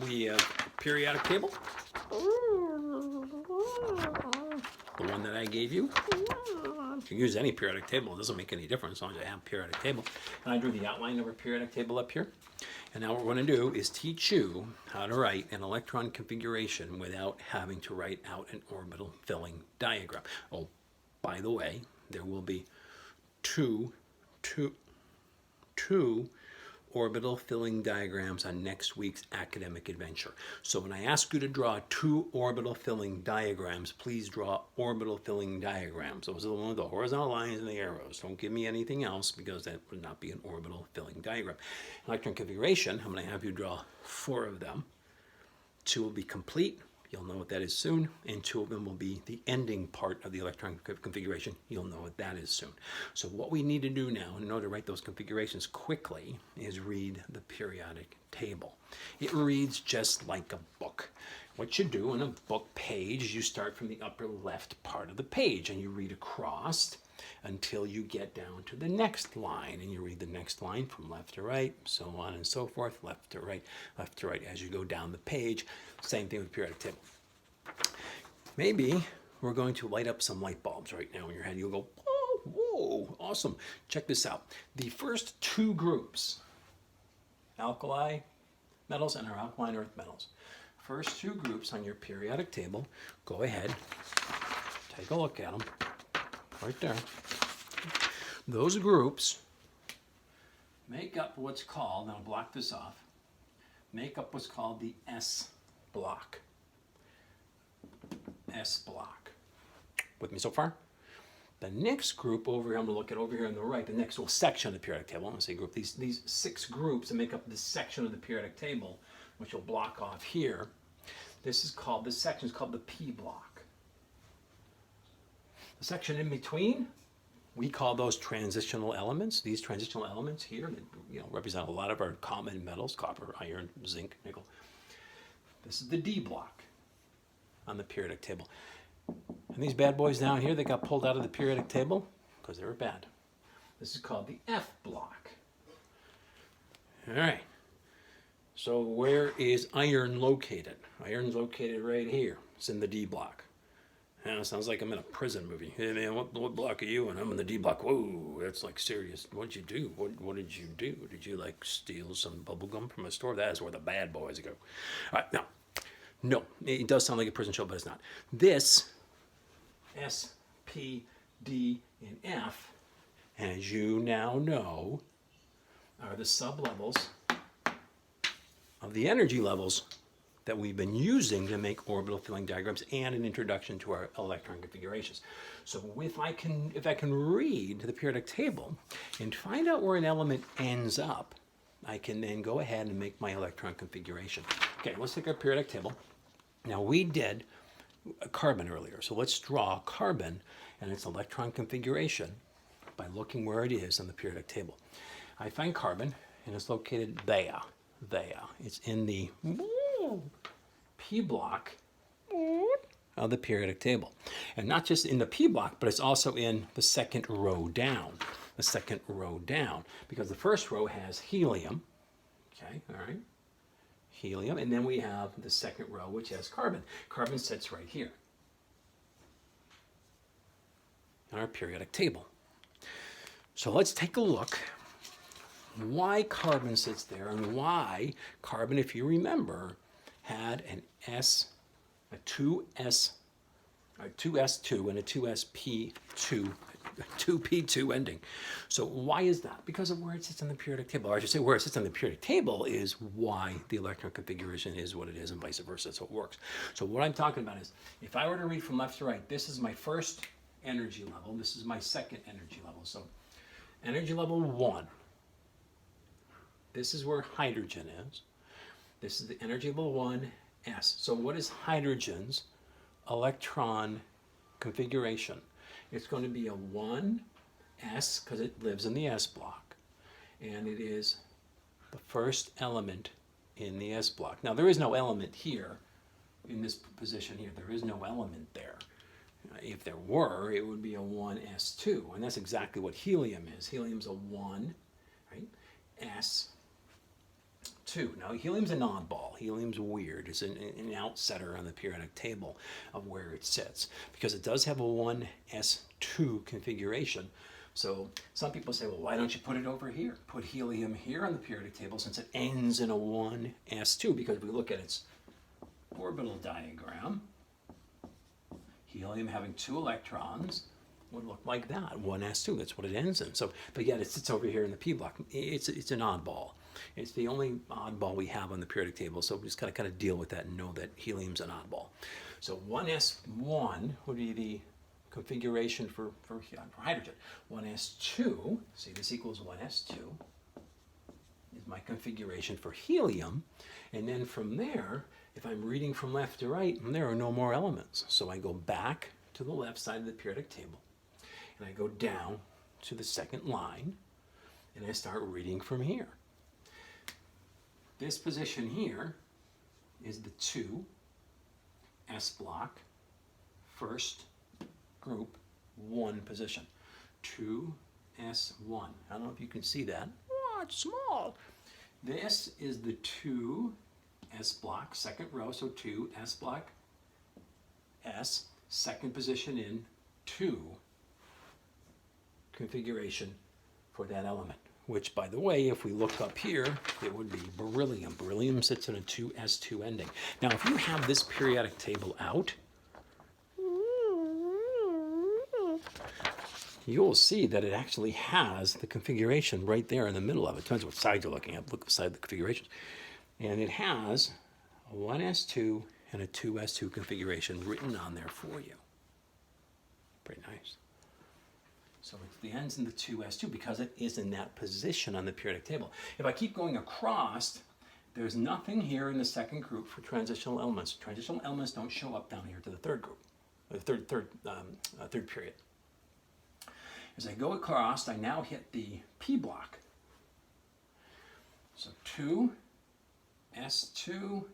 we have a periodic table. The one that I gave you. You can use any periodic table. It doesn't make any difference as long as I have a periodic table. And I drew the outline of our periodic table up here. And now what we're going to do is teach you how to write an electron configuration without having to write out an orbital filling diagram. Oh, by the way, there will be two orbital filling diagrams on next week's academic adventure. So when I ask you to draw 2 orbital filling diagrams, please draw orbital filling diagrams. Those are the ones with the horizontal lines and the arrows. Don't give me anything else because that would not be an orbital filling diagram. Electron configuration, I'm going to have you draw 4 of them. 2 will be complete. You'll know what that is soon, and 2 of them will be the ending part of the electron configuration. You'll know what that is soon. So what we need to do now in order to write those configurations quickly is read the periodic table. It reads just like a book. What you do in a book page is you start from the upper left part of the page and you read across until you get down to the next line, and you read the next line from left to right, so on and so forth, left to right as you go down the page. Same thing with the periodic table. Maybe we're going to light up some light bulbs right now in your head. You'll go, oh, whoa, awesome. Check this out. The first 2 groups, alkali metals and our alkaline earth metals, first 2 groups on your periodic table, go ahead, take a look at them. Right there. Those groups make up what's called, and I'll block this off, make up what's called the S block. S block. With me so far? The next group over here, I'm going to look at over here on the right, the next little section of the periodic table. I'm going to say group. These 6 groups that make up this section of the periodic table, which will block off here. This section is called the P block. The section in between, we call those transitional elements. These transitional elements here, represent a lot of our common metals: copper, iron, zinc, nickel. This is the D block on the periodic table. And these bad boys down here, they got pulled out of the periodic table because they were bad. This is called the F block. All right. So where is iron located? Iron's located right here. It's in the D block. Yeah, it sounds like I'm in a prison movie. Hey man, what block are you in? I'm in the D block. Whoa, that's like serious. What'd you do? What did you do? Did you like steal some bubble gum from a store? That is where the bad boys go. All right, now, no, it does sound like a prison show, but it's not. This S, P, D, and F, as you now know, are the sublevels of the energy levels that we've been using to make orbital filling diagrams and an introduction to our electron configurations. So if I can read the periodic table and find out where an element ends up, I can then go ahead and make my electron configuration. Okay, let's take our periodic table. Now we did carbon earlier, so let's draw carbon and its electron configuration by looking where it is on the periodic table. I find carbon and it's located there. It's in the P block of the periodic table. And not just in the P block, but it's also in the second row down. Because the first row has helium. Okay, all right. Helium. And then we have the second row, which has carbon. Carbon sits right here on our periodic table. So let's take a look why carbon sits there and why carbon, if you remember, had a 2s2 and a 2sp2, 2p2 ending. So why is that? Because of where it sits on the periodic table. Or I should say where it sits on the periodic table is why the electron configuration is what it is and vice versa. So it works. So what I'm talking about is if I were to read from left to right, this is my first energy level. This is my second energy level. So energy level 1. This is where hydrogen is. This is the energy level 1s. So what is hydrogen's electron configuration? It's going to be a 1s because it lives in the S block. And it is the first element in the S block. Now there is no element here in this position here. There is no element there. If there were, it would be a 1s2. And that's exactly what helium is. Helium's a 1, right? S2. 1s2. Now, helium's an oddball. Helium's weird. It's an outsetter on the periodic table of where it sits because it does have a 1s2 configuration. So some people say, well, why don't you put it over here? Put helium here on the periodic table since it ends in a 1s2, because if we look at its orbital diagram, helium having 2 electrons would look like that, 1s2. That's what it ends in. So, but yet it sits over here in the p block. It's an oddball. It's the only oddball we have on the periodic table. So we just gotta kind of deal with that and know that helium's an oddball. So 1s1 would be the configuration for hydrogen. 1s2, see, this equals 1s2 is my configuration for helium. And then from there, if I'm reading from left to right, there are no more elements. So I go back to the left side of the periodic table and I go down to the second line and I start reading from here. This position here is the 2s block, first group 1 position. 2s1. I don't know if you can see that. Oh, it's small. This is the 2s block, second row, so 2s block S, second position in 2 configuration for that element. Which, by the way, if we look up here, it would be beryllium. Beryllium sits in a 2s2 ending. Now, if you have this periodic table out, you'll see that it actually has the configuration right there in the middle of it. Depends what side you're looking at. Look beside the configurations. And it has a 1s2 and a 2s2 configuration written on there for you. Pretty nice. So it ends in the 2s2 because it is in that position on the periodic table. If I keep going across, there's nothing here in the second group for transitional elements. Transitional elements don't show up down here to the third group, or the third period. As I go across, I now hit the P block. So 2s2,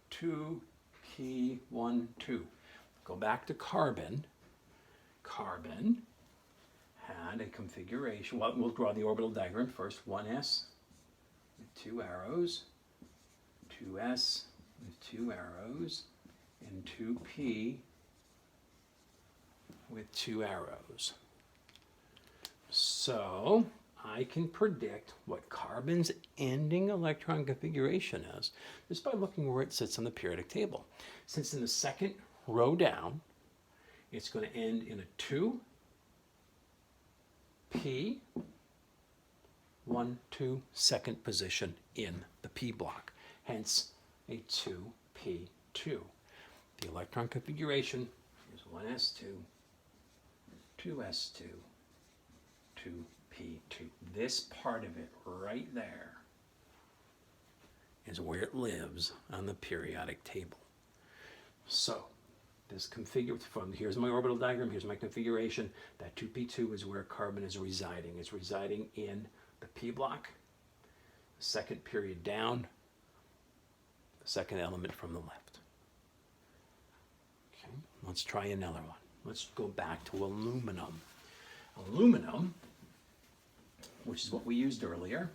2p1, 2. Go back to carbon. Carbon had a configuration. Well, we'll draw the orbital diagram first. 1s with 2 arrows, 2s with 2 arrows, and 2p with 2 arrows. So I can predict what carbon's ending electron configuration is just by looking where it sits on the periodic table. Since in the second row down, it's going to end in a 2p, 1, 2, second position in the p block, hence a 2p2. The electron configuration is 1s2, 2s2, 2p2. This part of it right there is where it lives on the periodic table. So this from here's my orbital diagram, here's my configuration. That 2p2 is where carbon is residing. It's residing in the p block, the second period down, the second element from the left. Okay, let's try another one. Let's go back to aluminum. Aluminum, which is what we used earlier,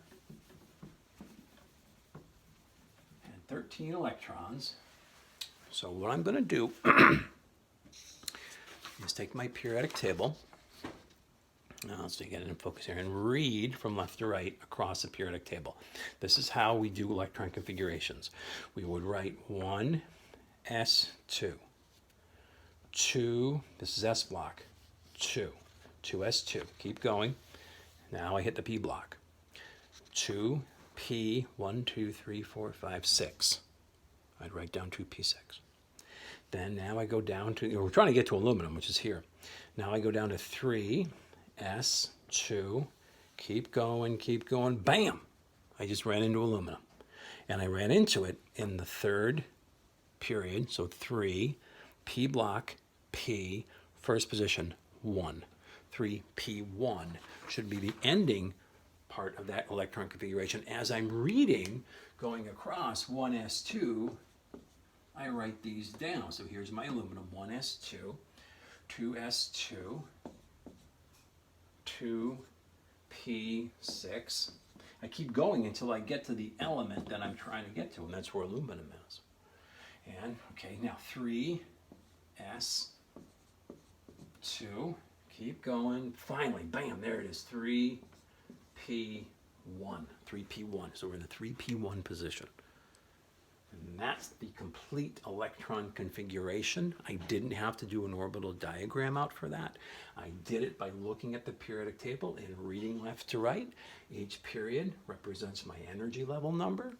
had 13 electrons. So what I'm going to do is take my periodic table, now let's get it in focus here, and read from left to right across the periodic table. This is how we do electron configurations. We would write 1s2, 2, this is S block, 2, 2s2, keep going. Now I hit the P block, 2p, 1, 2, 3, 4, 5, 6. I'd write down 2p6. Then now I go down to, we're trying to get to aluminum, which is here. Now I go down to 3s2, keep going, bam! I just ran into aluminum. And I ran into it in the third period, so 3, P block, P, first position, 1. 3p1 should be the ending part of that electron configuration. As I'm reading, going across 1s2, I write these down. So here's my aluminum, 1s2, 2s2, 2p6. I keep going until I get to the element that I'm trying to get to, and that's where aluminum is. And, okay, now 3s2, keep going. Finally, bam, there it is, 3p1, 3p1. So we're in the 3p1 position. And that's the complete electron configuration. I didn't have to do an orbital diagram out for that. I did it by looking at the periodic table and reading left to right. Each period represents my energy level number.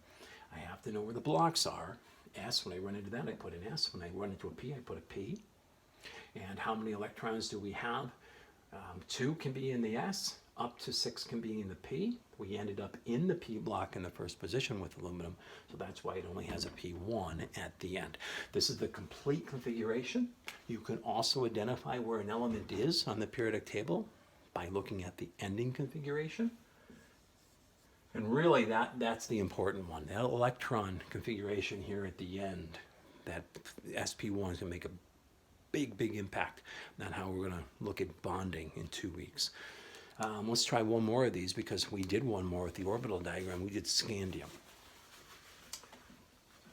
I have to know where the blocks are. S, when I run into that, I put an S. When I run into a P, I put a P. And how many electrons do we have? 2 can be in the S, up to 6 can be in the P. We ended up in the P block in the first position with aluminum, so that's why it only has a P1 at the end. This is the complete configuration. You can also identify where an element is on the periodic table by looking at the ending configuration. And really, that's the important one. That electron configuration here at the end, that SP1 is going to make a big, big impact on how we're going to look at bonding in 2 weeks. Let's try one more of these because we did one more with the orbital diagram. We did scandium.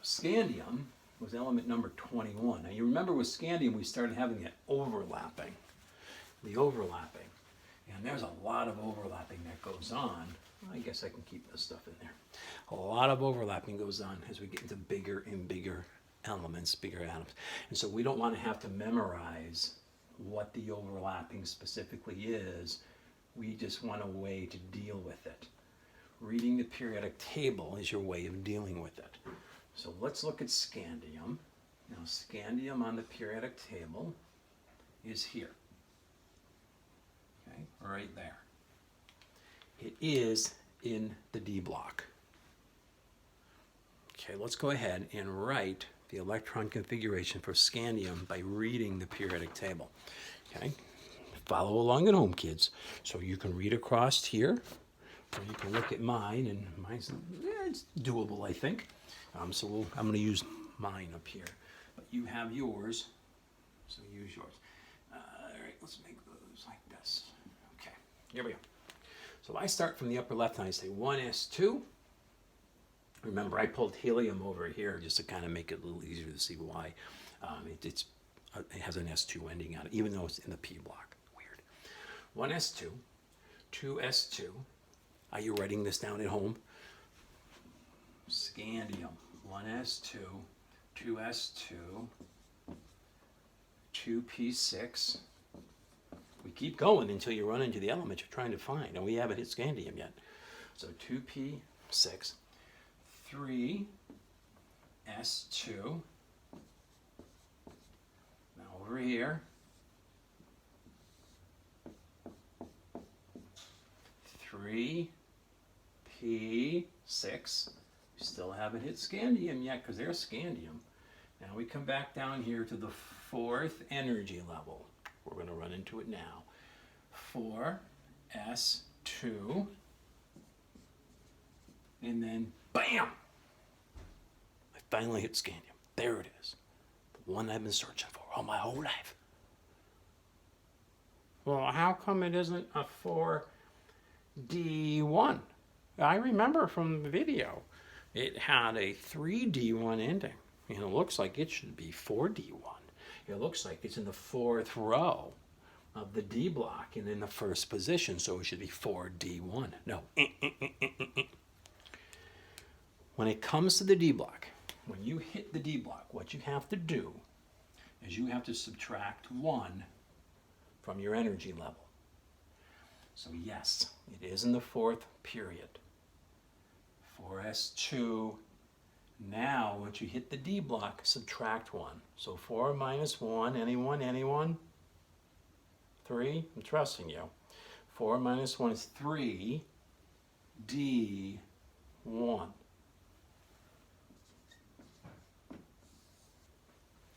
Scandium was element number 21. Now you remember with scandium we started having it overlapping. The overlapping. And there's a lot of overlapping that goes on. I guess I can keep this stuff in there. A lot of overlapping goes on as we get into bigger and bigger elements, bigger atoms. And so we don't want to have to memorize what the overlapping specifically is. We just want a way to deal with it. Reading the periodic table is your way of dealing with it. So let's look at scandium. Now scandium on the periodic table is here. Okay, right there. It is in the D block. Okay, let's go ahead and write the electron configuration for scandium by reading the periodic table. Okay, follow along at home, kids. So you can read across here, or you can look at mine, and mine's it's doable, I think. I'm going to use mine up here, but you have yours, so use yours. All right, let's make those like this. Okay, here we go. So I start from the upper left and I say 1s2. Remember, I pulled helium over here just to kind of make it a little easier to see why. It has an S2 ending on it, even though it's in the P block. Weird. 1s2, 2s2. Are you writing this down at home? Scandium, 1s2, 2s2, 2p6. We keep going until you run into the element you're trying to find, and we haven't hit scandium yet. So 2p6, 3s2. Now over here, 3p6. We still haven't hit scandium yet because there's scandium. Now we come back down here to the fourth energy level. We're going to run into it now. 4s2, and then bam! I finally hit scandium. There it is. The one I've been searching for all my whole life. Well, how come it isn't a 4d1? I remember from the video, it had a 3d1 ending, and it looks like it should be 4d1. It looks like it's in the fourth row of the D block and in the first position, so it should be 4d1. No. When it comes to the D block, when you hit the D block, what you have to do is you have to subtract 1 from your energy level. So yes, it is in the fourth period. 4s2. Now, once you hit the D block, subtract 1. So 4 minus 1, anyone? 3, I'm trusting you. 4 minus 1 is 3, D1.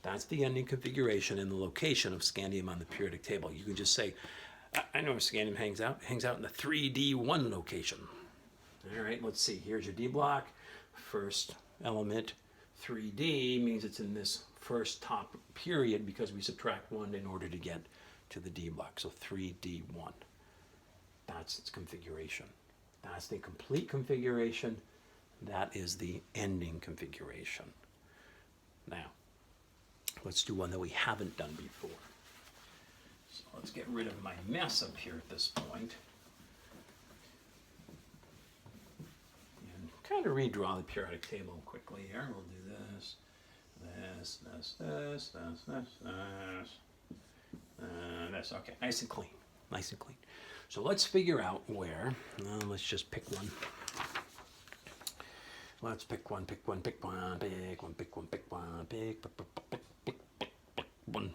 That's the ending configuration and the location of scandium on the periodic table. You can just say, I know where scandium hangs out. It hangs out in the 3D1 location. All right, let's see. Here's your D block. First element, 3D, means it's in this first top period because we subtract 1 in order to get to the D block. So 3D1. That's its configuration. That's the complete configuration. That is the ending configuration. Now, let's do one that we haven't done before. So let's get rid of my mess up here at this point. And kind of redraw the periodic table quickly here. We'll do this, this, this, this, this, this, this, this. Okay, nice and clean, nice and clean. So let's figure out where, let's just pick one. Let's pick one, pick one, pick one, pick one, pick one, pick one, pick one.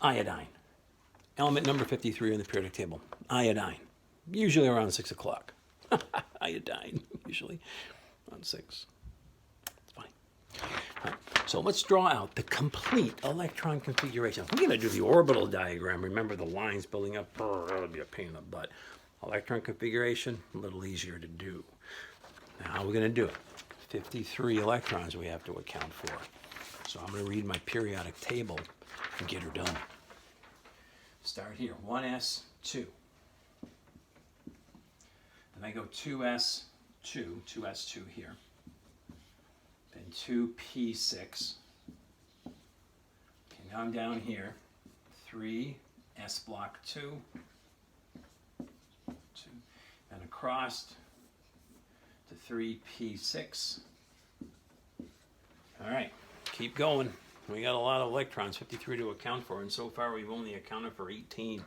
Iodine. Element number 53 in the periodic table. Iodine. Usually around 6 o'clock. Iodine, usually around 6. It's fine. All right, so let's draw out the complete electron configuration. We're going to do the orbital diagram. Remember the lines building up. That would be a pain in the butt. Electron configuration, a little easier to do. Now, how are we going to do it? 53 electrons we have to account for. So I'm going to read my periodic table and get her done. Start here, 1s, 2. Then I go 2s, 2s2 here. Then 2p6. Okay, now I'm down here, 3s block 2, 2, and across to 3p6. All right, keep going. We got a lot of electrons, 53 to account for, and so far we've only accounted for 18.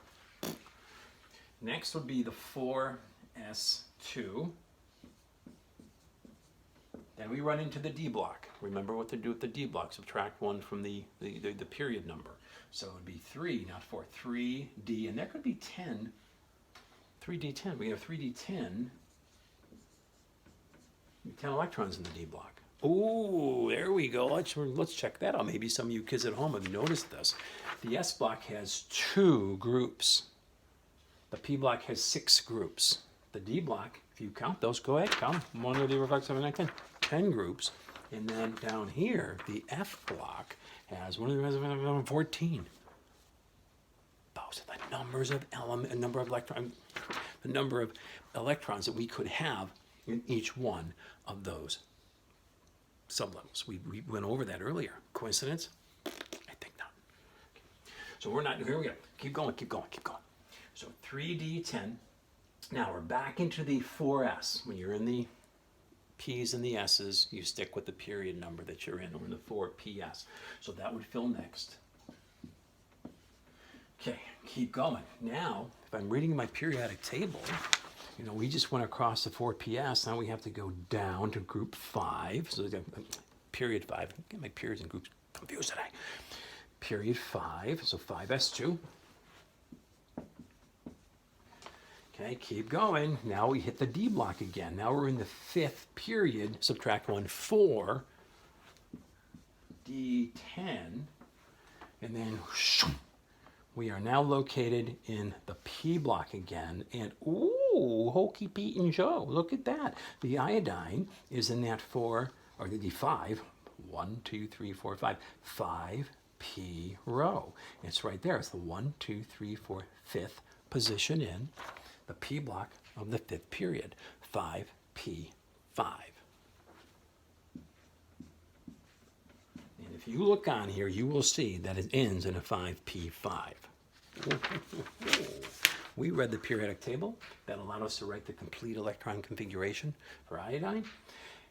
Next would be the 4s2. Then we run into the D block. Remember what to do with the D block. Subtract 1 from the period number. So it would be 3, not 4. 3D, and there could be 10. 3D10. We have 3D10. 10 electrons in the D block. Ooh, there we go. Let's check that out. Maybe some of you kids at home have noticed this. The S block has 2 groups. The P block has 6 groups. The D block, if you count those, go ahead, count them. 1, 2, 3, 4, 5, 7, 8, 10. 10 groups. And then down here, the F block has 1, 2, 3, 4, 5, 6, 7, 14. Those are the numbers of the number of electrons that we could have in each one of those sublevels. We went over that earlier. Coincidence? I think not. Okay. So we're not, here we go. Keep going, keep going, keep going. So 3D10. Now we're back into the 4S. When you're in the P's and the S's, you stick with the period number that you're in. We're in the 4PS. So that would fill next. Okay, keep going. Now, if I'm reading my periodic table, you know, we just went across the 4PS. Now we have to go down to group 5. So period 5. I get my periods and groups confused today. Period 5. So 5S2. Okay, keep going. Now we hit the D block again. Now we're in the 5th period. Subtract 1, 4. D10. And then we are now located in the P block again. And ooh, hokey Pete and Joe, look at that. The iodine is in that 4, or the D5, 1, 2, 3, 4, 5, 5P row. It's right there. It's the 1, 2, 3, 4, 5th position in the P block of the 5th period, 5P5. And if you look on here, you will see that it ends in a 5P5. We read the periodic table. That allowed us to write the complete electron configuration for iodine.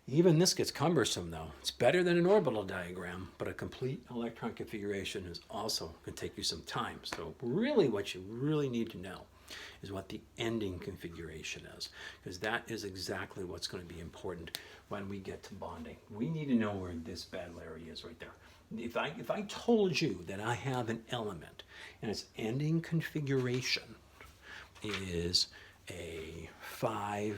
Even this gets cumbersome though. It's better than an orbital diagram, but a complete electron configuration is also going to take you some time. So really what you really need to know is what the ending configuration is, because that is exactly what's going to be important when we get to bonding. We need to know where this bad Larry is right there. If I told you that I have an element and its ending configuration is a 5s2,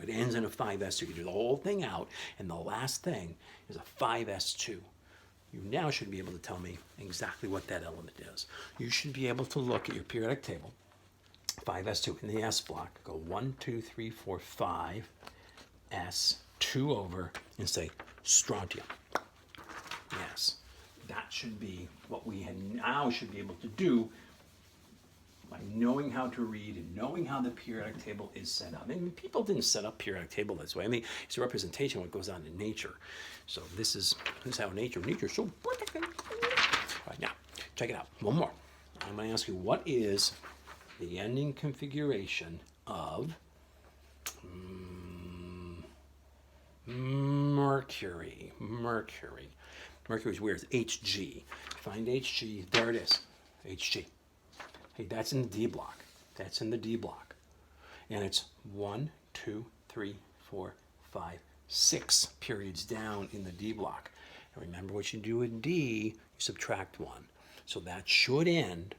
it ends in a 5s2. You do the whole thing out, and the last thing is a 5s2. You now should be able to tell me exactly what that element is. You should be able to look at your periodic table, 5s2 in the S block, go 1, 2, 3, 4, 5, S2 over, and say strontium. Yes, that should be what we now should be able to do by knowing how to read and knowing how the periodic table is set up. I mean, people didn't set up periodic table this way. I mean, it's a representation of what goes on in nature. So this is how nature's so perfect. All right, now, check it out. One more. I'm going to ask you, what is the ending configuration of Mercury? Mercury's weird. It's Hg. Find Hg. There it is. Hg. Hey, that's in the D block. That's in the D block. And it's 1, 2, 3, 4, 5, 6 periods down in the D block. And remember what you do with D, you subtract 1. So that should end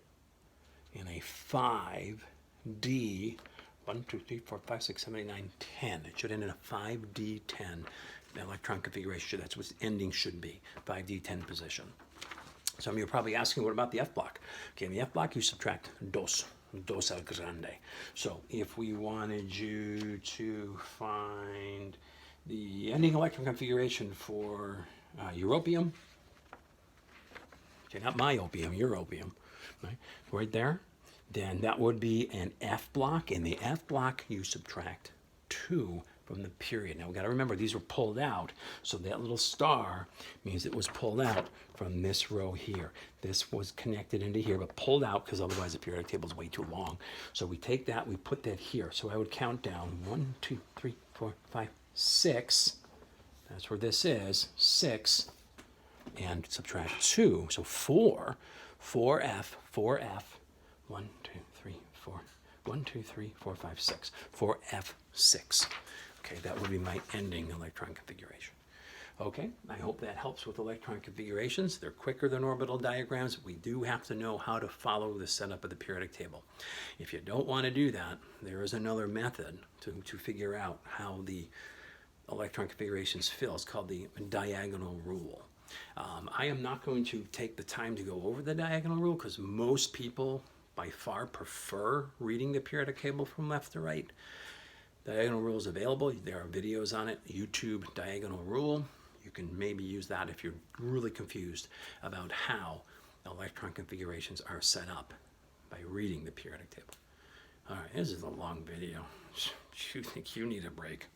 in a 5D, 1, 2, 3, 4, 5, 6, 7, 8, 9, 10. It should end in a 5D10 electron configuration. That's what the ending should be, 5D10 position. Some of you are probably asking, what about the F block? Okay, in the F block, you subtract dos al grande. So if we wanted you to find the ending electron configuration for europium, okay, not myopium, europium, right there, then that would be an F block. In the F block, you subtract 2 from the period. Now we got to remember these were pulled out, so that little star means it was pulled out from this row here. This was connected into here, but pulled out because otherwise the periodic table is way too long. So we take that, we put that here. So I would count down 1, 2, 3, 4, 5, 6. That's where this is, 6, and subtract 2. So 4, 4F, 1, 2, 3, 4, 1, 2, 3, 4, 5, 6, 4F6. Okay, that would be my ending electron configuration. Okay, I hope that helps with electron configurations. They're quicker than orbital diagrams. We do have to know how to follow the setup of the periodic table. If you don't want to do that, there is another method to figure out how the electron configurations fill. It's called the diagonal rule. I am not going to take the time to go over the diagonal rule because most people by far prefer reading the periodic table from left to right. Diagonal rule is available. There are videos on it. YouTube diagonal rule. You can maybe use that if you're really confused about how electron configurations are set up by reading the periodic table. All right, this is a long video. You think you need a break?